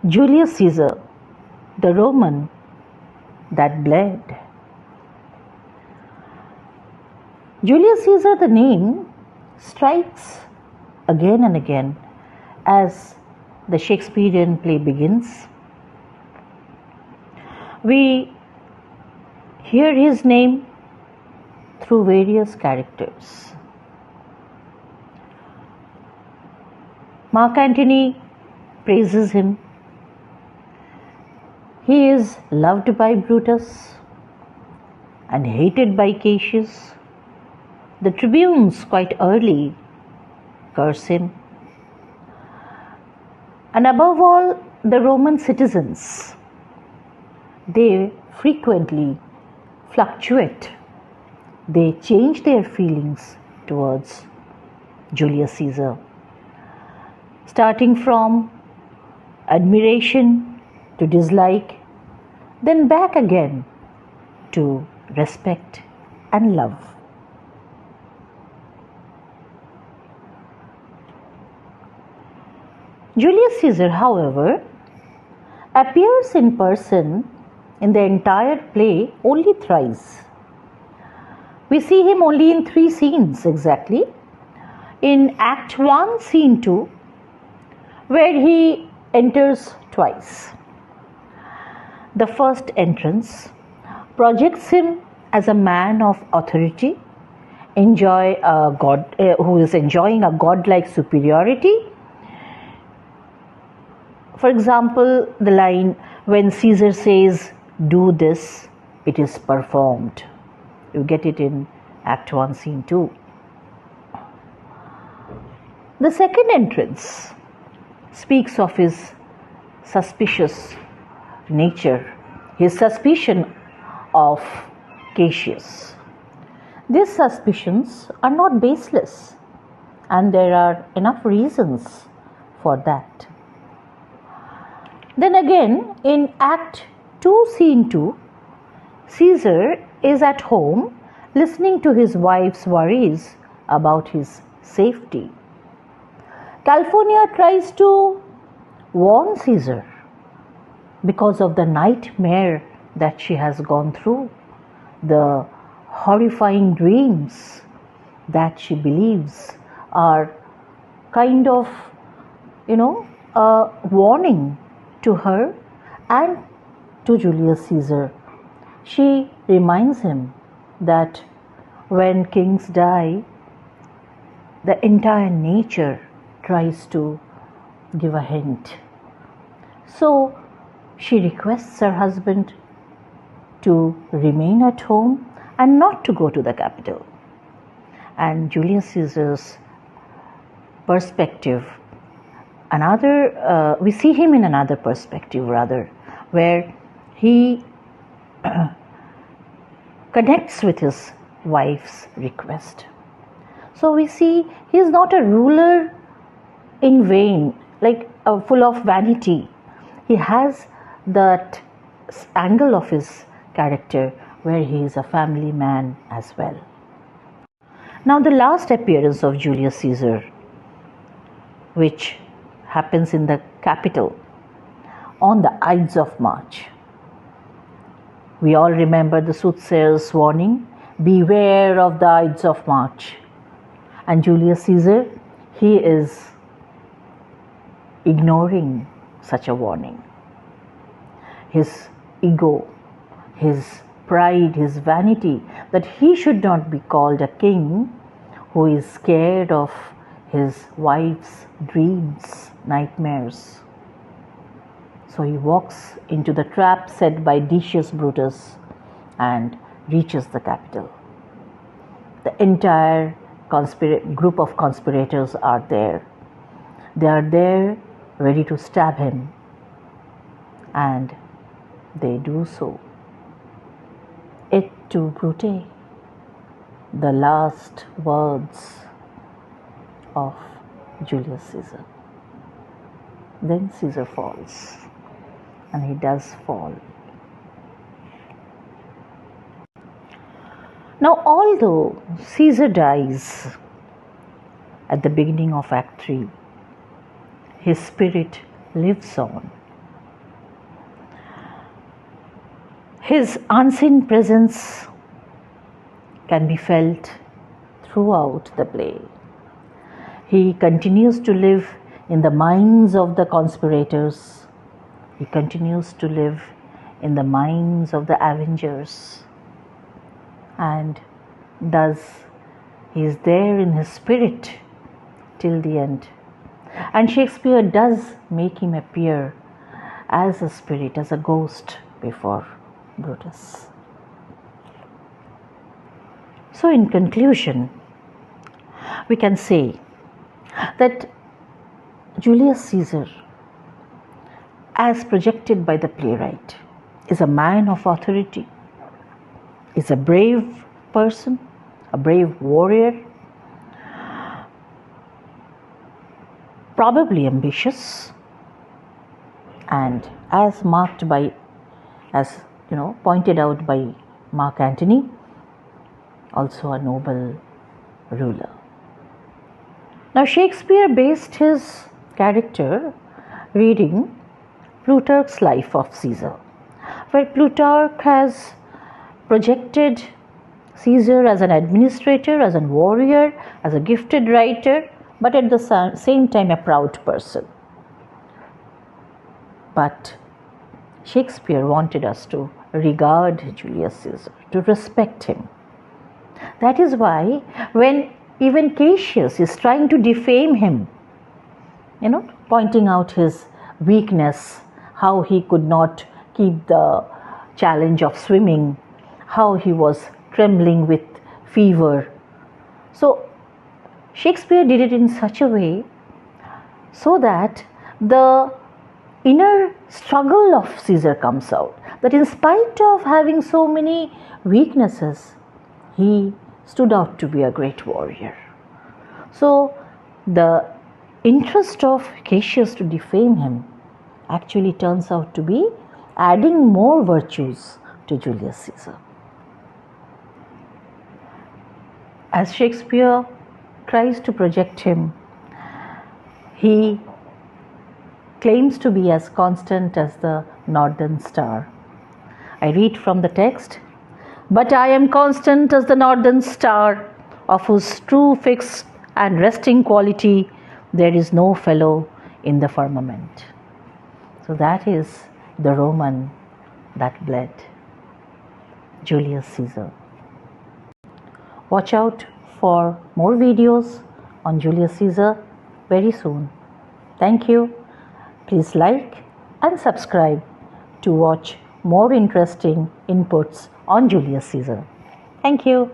Julius Caesar, the Roman that bled. Julius Caesar, the name, strikes again and again as the Shakespearean play begins. We hear his name through various characters. Mark Antony praises him. He is loved by Brutus and hated by Cassius. The tribunes quite early curse him. And above all, the Roman citizens, they frequently fluctuate. They change their feelings towards Julius Caesar, starting from admiration to dislike, then back again to respect and love. Julius Caesar, however, appears in person in the entire play only thrice. We see him only in 3 scenes exactly. In Act 1, Scene 2, where he enters twice. The first entrance projects him as a man of authority, who is enjoying a godlike superiority. For example, the line, when Caesar says, "Do this, it is performed." You get it in Act 1, Scene 2. The second entrance speaks of his suspicious nature, his suspicion of Cassius. These suspicions are not baseless, and there are enough reasons for that. Then again, in Act 2, Scene 2, Caesar is at home listening to his wife's worries about his safety. Calpurnia tries to warn Caesar because of the nightmare that she has gone through, the horrifying dreams that she believes are kind of, a warning to her and to Julius Caesar. She reminds him that when kings die, the entire nature tries to give a hint. So she requests her husband to remain at home and not to go to the capital. And Julius Caesar's perspective, we see him in another perspective rather, where he connects with his wife's request. So we see he is not a ruler in vain, full of vanity. He has that angle of his character where he is a family man as well. Now the last appearance of Julius Caesar, which happens in the capital on the Ides of March. We all remember the soothsayer's warning, beware of the Ides of March. And Julius Caesar, he is ignoring such a warning. His ego, his pride, his vanity, that he should not be called a king who is scared of his wife's dreams, nightmares. So he walks into the trap set by Decius Brutus and reaches the capital. The entire group of conspirators are there. They are there ready to stab him, and they do so. Et tu, Brute, the last words of Julius Caesar. Then Caesar falls, and he does fall. Now, although Caesar dies at the beginning of Act 3, his spirit lives on His unseen presence can be felt throughout the play. He continues to live in the minds of the conspirators. He continues to live in the minds of the avengers. And thus, he is there in his spirit till the end. And Shakespeare does make him appear as a spirit, as a ghost before Brutus. So, in conclusion, we can say that Julius Caesar, as projected by the playwright, is a man of authority, is a brave person, a brave warrior, probably ambitious, and as pointed out by Mark Antony, also a noble ruler. Now, Shakespeare based his character reading Plutarch's life of Caesar, where Plutarch has projected Caesar as an administrator, as a warrior, as a gifted writer, but at the same time a proud person. But Shakespeare wanted us to regard Julius Caesar, to respect him. That is why when even Cassius is trying to defame him, pointing out his weakness, how he could not keep the challenge of swimming, how he was trembling with fever. So Shakespeare did it in such a way so that the inner struggle of Caesar comes out, that in spite of having so many weaknesses, he stood out to be a great warrior. So the interest of Cassius to defame him actually turns out to be adding more virtues to Julius Caesar. As Shakespeare tries to project him, he claims to be as constant as the northern star. I read from the text, "But I am constant as the northern star, of whose true, fixed, and resting quality there is no fellow in the firmament." So that is the Roman that bled, Julius Caesar. Watch out for more videos on Julius Caesar very soon. Thank you. Please like and subscribe to watch more interesting inputs on Julius Caesar. Thank you.